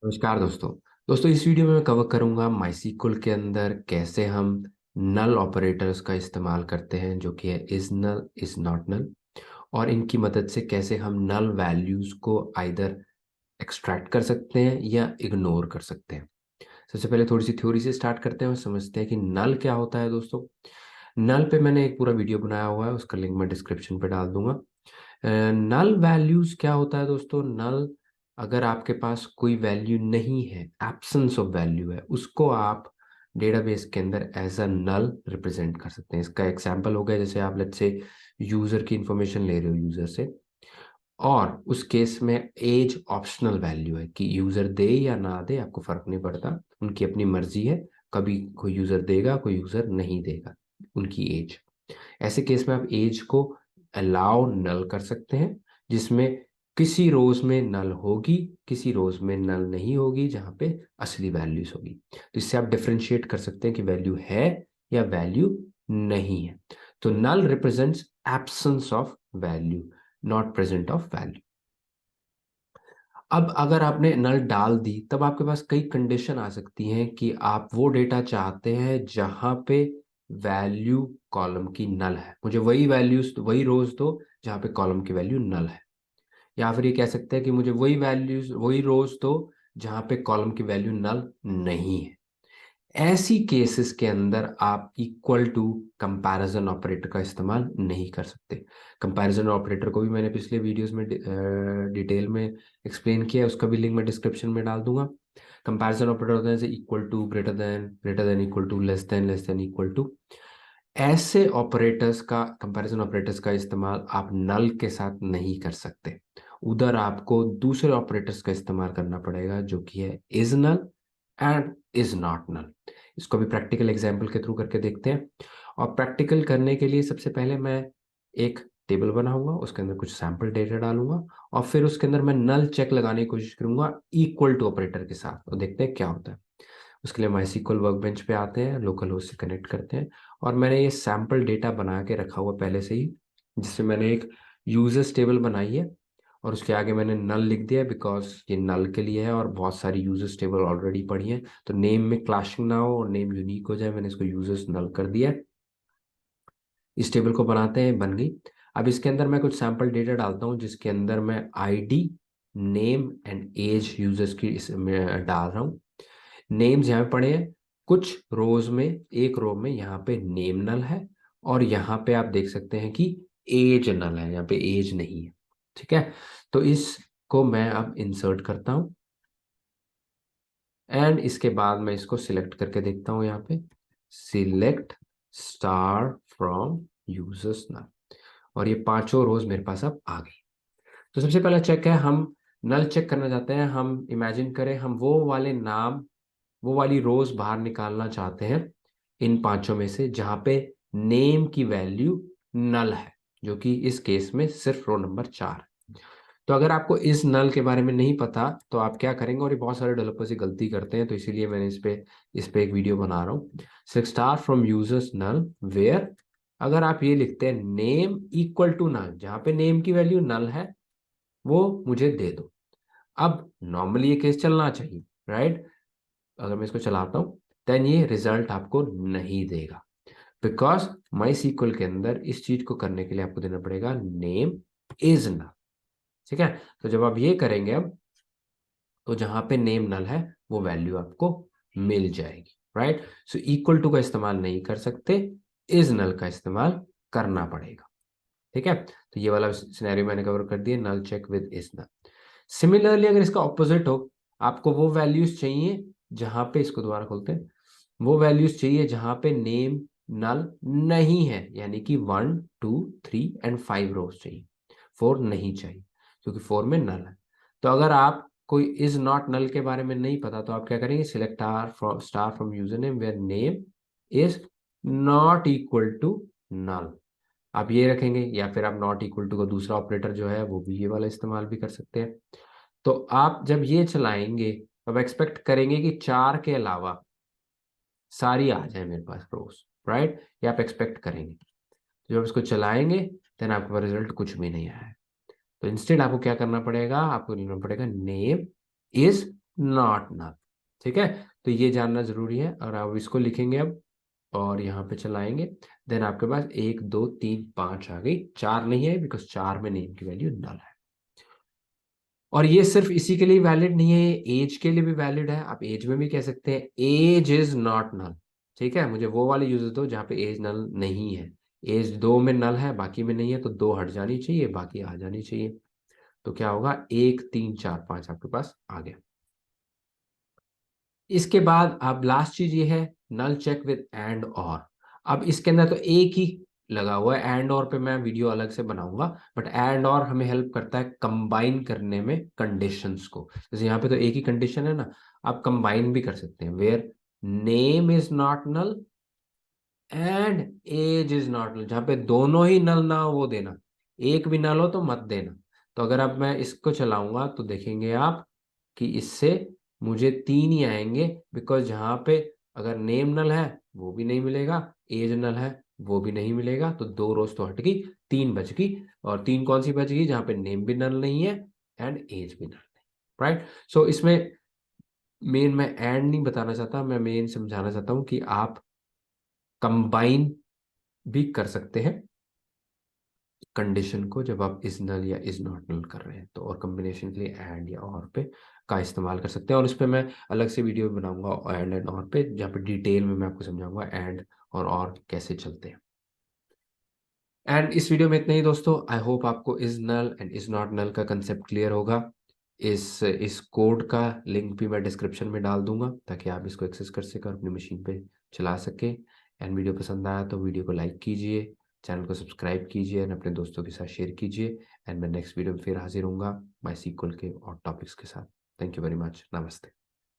नमस्कार दोस्तों। इस वीडियो में मैं कवर करूंगा माइस्क्ल के अंदर कैसे हम नल ऑपरेटर्स का इस्तेमाल करते हैं, जो कि है is null, is not null, और इनकी मदद से कैसे हम नल वैल्यूज को आइदर एक्सट्रैक्ट कर सकते हैं या इग्नोर कर सकते हैं। सबसे पहले थोड़ी सी थ्योरी से स्टार्ट करते हैं और समझते हैं कि नल क्या होता है। दोस्तों, नल पे मैंने एक पूरा वीडियो बनाया हुआ है, उसका लिंक मैं डिस्क्रिप्शन पे डाल दूंगा। नल वैल्यूज क्या होता है दोस्तों? नल, अगर आपके पास कोई वैल्यू नहीं है, एब्सेंस ऑफ वैल्यू है, उसको आप डेटाबेस के अंदर एज अ नल रिप्रेजेंट कर सकते हैं। इसका एग्जांपल हो गया, जैसे आप लेट्स से यूजर की इंफॉर्मेशन ले रहे हो यूजर से, और उस केस में एज ऑप्शनल वैल्यू है कि यूजर दे या ना दे आपको फर्क नहीं पड़ता, उनकी अपनी मर्जी है। कभी कोई यूजर देगा, कोई यूजर नहीं देगा, उनकी एज। ऐसे केस में आप एज को अलाउ नल कर सकते हैं, जिसमें किसी रोज में नल होगी, किसी रोज में नल नहीं होगी, जहां पे असली वैल्यूज होगी। तो इससे आप डिफरेंशिएट कर सकते हैं कि वैल्यू है या वैल्यू नहीं है। तो null represents absence of value, not present of value. अब अगर आपने नल डाल दी, तब आपके पास कई कंडीशन आ सकती हैं कि आप वो डेटा चाहते हैं जहां पे वैल्यू कॉलम की नल है। मुझे वही वैल्यूज, वही रोज दो जहां पे कॉलम की वैल्यू नल है। या फिर ये कह सकते हैं कि मुझे वही वैल्यूज, वही रोज दो जहां पे कॉलम की वैल्यू नल नहीं है। ऐसी केसेस के अंदर आप इक्वल टू कंपैरिजन ऑपरेटर का इस्तेमाल नहीं कर सकते। कंपैरिजन ऑपरेटर को भी मैंने पिछले वीडियोस में डिटेल में एक्सप्लेन किया है, उसका भी लिंक मैं डिस्क्रिप्शन में डाल दूंगा। कंपैरिजन ऑपरेटर होता है जैसे equal to, greater than equal to, less than equal to. ऐसे ऑपरेटर्स का, कंपैरिजन ऑपरेटर्स का इस्तेमाल आप नल के साथ नहीं कर सकते। उधर आपको दूसरे ऑपरेटर्स का इस्तेमाल करना पड़ेगा, जो कि है is null and is not null. इसको भी प्रैक्टिकल एग्जाम्पल के थ्रू करके देखते हैं। और प्रैक्टिकल करने के लिए सबसे पहले मैं एक टेबल बनाऊंगा, उसके अंदर कुछ सैंपल डेटा डालूंगा, और फिर उसके अंदर मैं नल चेक लगाने की कोशिश करूंगा इक्वल टू ऑपरेटर के साथ, और देखते हैं क्या होता है। उसके लिए माइस्क्ल वर्कबेंच पे आते हैं, लोकल होस्ट से कनेक्ट करते हैं, और मैंने ये सैंपल डेटा बना के रखा हुआ पहले से ही, जिससे मैंने एक यूजर्स टेबल बनाई है, और उसके आगे मैंने नल लिख दिया है बिकॉज ये नल के लिए है, और बहुत सारी यूजर्स टेबल ऑलरेडी पड़ी है, तो नेम में क्लैशिंग ना हो और नेम यूनिक हो जाए, मैंने इसको यूजर्स नल कर दिया है। इस टेबल को बनाते हैं, बन गई। अब इसके अंदर मैं कुछ सैंपल डेटा डालता हूँ, जिसके अंदर मैं ID, name and age users की इसमें डाल रहा हूँ। नेम्स यहाँ पे पड़े हैं कुछ रोज में, एक रो में यहाँ पे नेम नल है, और यहाँ पे आप देख सकते हैं कि एज नल है, यहाँ पे एज नहीं है। ठीक है, तो इसको मैं अब इंसर्ट करता हूँ, एंड इसके बाद मैं इसको सिलेक्ट करके देखता हूँ यहाँ पे, सिलेक्ट स्टार फ्रॉम यूजर्स नल, और ये पांचों रोज मेरे पास अब आ गई। तो सबसे पहला चेक है, हम नल चेक करना चाहते हैं। हम इमेजिन करें हम वो वाले नाम, वो वाली रोज बाहर निकालना चाहते हैं इन पांचों में से जहां पे नेम की वैल्यू नल है, जो कि इस केस में सिर्फ रो नंबर 4। तो अगर आपको इस नल के बारे में नहीं पता तो आप क्या करेंगे, और ये बहुत सारे डेवलपर्स ये गलती करते हैं, तो इसीलिए मैंने इस पे एक वीडियो बना रहा हूँ। Select star from users null where, अगर आप ये लिखते हैं नेम इक्वल टू नल, जहां पे नेम की वैल्यू नल है वो मुझे दे दो। अब नॉर्मली ये केस चलना चाहिए, राइट? अगर मैं इसको चलाता हूँ, देन ये रिजल्ट आपको नहीं देगा, बिकॉज माई सीक्वल के अंदर इस चीज को करने के लिए आपको देना पड़ेगा नेम इज नल। ठीक है, तो जब आप ये करेंगे अब, तो जहां पे नेम नल है वो वैल्यू आपको मिल जाएगी, राइट? सो इक्वल टू का इस्तेमाल नहीं कर सकते, इज नल का इस्तेमाल करना पड़ेगा। ठीक है, तो ये वाला सिनेरियो मैंने कवर कर दिया, null check with is null. Similarly अगर इसका ऑपोजिट हो, आपको वो वैल्यूज चाहिए जहां पे, इसको दोबारा खोलते हैं, वो वैल्यूज चाहिए जहां पे नेम नल नहीं है, यानी कि 1 2 3 एंड 5 रोज चाहिए, 4 नहीं चाहिए, क्योंकि 4 में नल है। तो अगर आप कोई इज नॉट नल के बारे में नहीं पता, तो आप क्या करेंगे, select star from user name where name is not equal to null, आप ये रखेंगे। या फिर आप नॉट इक्वल टू का दूसरा ऑपरेटर जो है वो भी ये वाला इस्तेमाल भी कर सकते हैं। तो आप जब ये चलाएंगे, तो आप एक्सपेक्ट करेंगे कि 4 के अलावा सारी आ जाए मेरे पास रोज, राइट? ये आप एक्सपेक्ट करेंगे। तो जब इसको चलाएंगे, देन आपके पास रिजल्ट कुछ भी नहीं आया है। तो इंस्टेड आपको क्या करना पड़ेगा, आपको लेना पड़ेगा नेम इज नॉट नल। ठीक है, तो ये जानना जरूरी है। और आप इसको लिखेंगे अब और यहाँ पे चलाएंगे, देन आपके पास 1 2 3 5 आ गई, 4 नहीं है बिकॉज 4 में नेम की वैल्यू नल है। और ये सिर्फ इसी के लिए वैलिड नहीं है, ये एज के लिए भी वैलिड है। आप एज में भी कह सकते हैं एज इज नॉट नल। ठीक है, मुझे वो वाले यूज दो जहाँ पे एज नल नहीं है। एज 2 में नल है बाकी में नहीं है, तो 2 हट जानी चाहिए, बाकी आ जानी चाहिए। तो क्या होगा, 1 3 4 5 आपके पास आ गया। इसके बाद अब लास्ट चीज ये है, नल चेक विद एंड और। अब इसके अंदर तो एक ही लगा हुआ है, एंड और पे मैं वीडियो अलग से बनाऊंगा, बट एंड और हमें हेल्प करता है कंबाइन करने में कंडीशंस को। जैसे यहाँ पे तो एक ही कंडीशन है ना, आप कंबाइन भी कर सकते हैं, where name is not null and age is not null, जहाँ पे दोनों ही नल ना हो वो देना, एक भी नल हो तो मत देना। तो अगर अब मैं इसको चलाऊंगा तो देखेंगे आप कि इससे मुझे 3 ही आएंगे, बिकॉज जहाँ पे अगर नेम नल है वो भी नहीं मिलेगा, एज नल है वो भी नहीं मिलेगा, तो 2 रोज तो हट गई, 3 बच गई। और 3 कौन सी बच गई, जहाँ पे नेम भी नल नहीं है एंड एज भी नल नहीं। राइट, सो इसमें मेन मैं एंड नहीं बताना चाहता, मैं मेन समझाना चाहता हूँ कि आप कंबाइन भी कर सकते हैं कंडीशन को, जब आप इज नल या इज नॉट नल कर रहे हैं तो। और कॉम्बिनेशन के लिए एंड या और पे का इस्तेमाल कर सकते हैं, और इस पे मैं अलग से वीडियो बनाऊंगा एंड और पे, जहाँ पे डिटेल में मैं आपको समझाऊंगा एंड और कैसे चलते हैं। एंड इस वीडियो में इतना ही दोस्तों। आई होप आपको is null and is not null का कंसेप्ट क्लियर होगा। इस कोड का लिंक भी मैं डिस्क्रिप्शन में डाल दूंगा, ताकि आप इसको एक्सेस कर सकें और अपनी मशीन पे चला सकें। एंड वीडियो पसंद आया तो वीडियो को लाइक कीजिए, चैनल को सब्सक्राइब कीजिए एंड अपने दोस्तों के साथ शेयर कीजिए। एंड मैं नेक्स्ट वीडियो में फिर हाजिर हूँ माई सीक्वल के और टॉपिक्स के साथ। थैंक यू वेरी मच, नमस्ते।